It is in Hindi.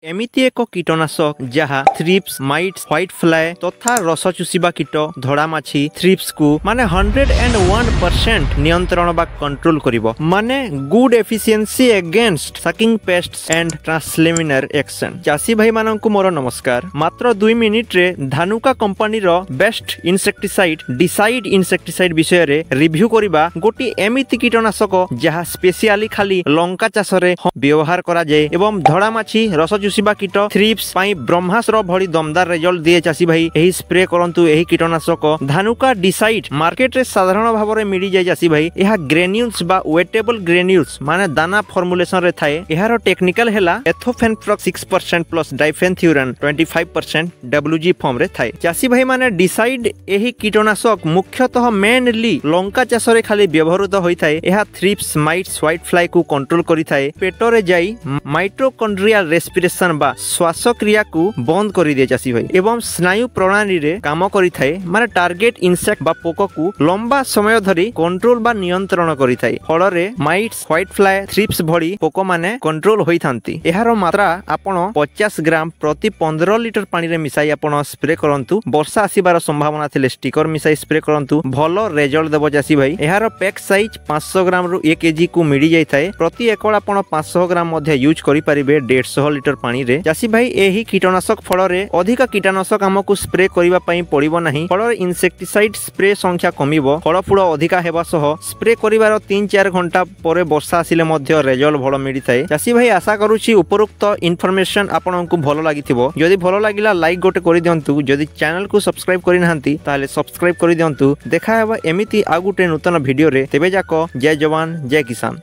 एमिति एक कीटनाशक जहाँ थ्रिप्स माइट्स व्हाइट फ्लाई तथा रस चुषिबा कीट धड़ा माछी थ्रिप्स को माने 101% नियंत्रण बा कंट्रोल करिवो माने good efficiency against sucking pests and translaminar action. चासी भाई माननकु मोर नमस्कार। मात्र 2 मिनिट रे धानुका कंपनी रो बेस्ट इंसेक्टिसाइड डिसाइड इंसेक्टिसाइड विषय रे रिव्यू करिबा गोटी एमिति कीटनाशक जहाँ स्पेशली खाली लंका चाष रे व्यवहार करा जाय एवं धड़ा माछी रस चुषिबा कीट थ्रिप्स पाई ब्रह्मास्त्र भली दमदार रिजल्ट दिए। चासी भाई एही स्प्रे करंतु एही कीटनाशक धानुका डिसाइड मार्केट रे साधारण भाव में मिली जाय। चासी भाई एहा ग्रेन्यूल्स बा वेटेबल ग्रेन्यूल्स माने दाना फॉर्मुलेशन रे थाए। एहारो टेक्निकल हेला एथोफेनफ्रॉक्स 6% प्लस डाइफेनथ्यूरन 25% डब्ल्यूजी फॉर्म रे थाए। चासी भाई माने डिसाइड एही कीटनाशक मुख्यतः मेनली लंका चाष रे खाली व्यवहृत होई थाए। एहा थ्रिप्स माइट्स व्हाइट फ्लाई को कंट्रोल करि थाए। पेट रे जाई माइटोकॉन्ड्रियल रेस्पिरेशन बा श्वास क्रिया को बंद कर दिए। चासी भाई एवं स्नायु प्रणाली रे काम करि थाए माने टार्गेट इंसेक्ट बा पोक को लंबा समय धरी कंट्रोल बा नियंत्रण करि थाए। फल रे माइट्स व्हाइट फ्लाई थ्रिप्स भली पोक माने कंट्रोल होई थांती। एहारो मात्रा आपण 50 ग्राम प्रति 15 लिटर पानी रे मिसाई आपण स्प्रे करंतु। वर्षा आसीबार संभावना थिले स्टिकर मिसाई स्प्रे करंतु भलो रिजल्ट देबो। चासी भाई एहारो पैक साइज 500 ग्राम रु 1 केजी को मिली जाय थाए। प्रति एकड़ आपण 500 ग्राम मध्ये यूज करि परिबे 150 लिटर पानी रे। चासी भाई एही कीटनाशक फल रे अधिक कीटनाशक हमकु स्प्रे करिबा पई पड़िबो नाही। फल रे इंसेक्टिसाइड स्प्रे संख्या कमिबो। फल फुल अधिका हेबा सह स्प्रे करिवार 3-4 घंटा परे वर्षा आसिले मध्ये रिजल्ट भलो मिली थाए। चासी भाई आशा करूची उपरोक्त इन्फॉर्मेशन आपनकु भलो लागिथिबो। जदि भलो लागिला लाइक गोटे करि दियंतु। जदि चैनल को सब्सक्राइब करि नाहंती ताले सब्सक्राइब करि दियंतु। देखा हेबा एमिति आ गुटे नूतन वीडियो रे। तेबे जाको जय जवान जय किसान।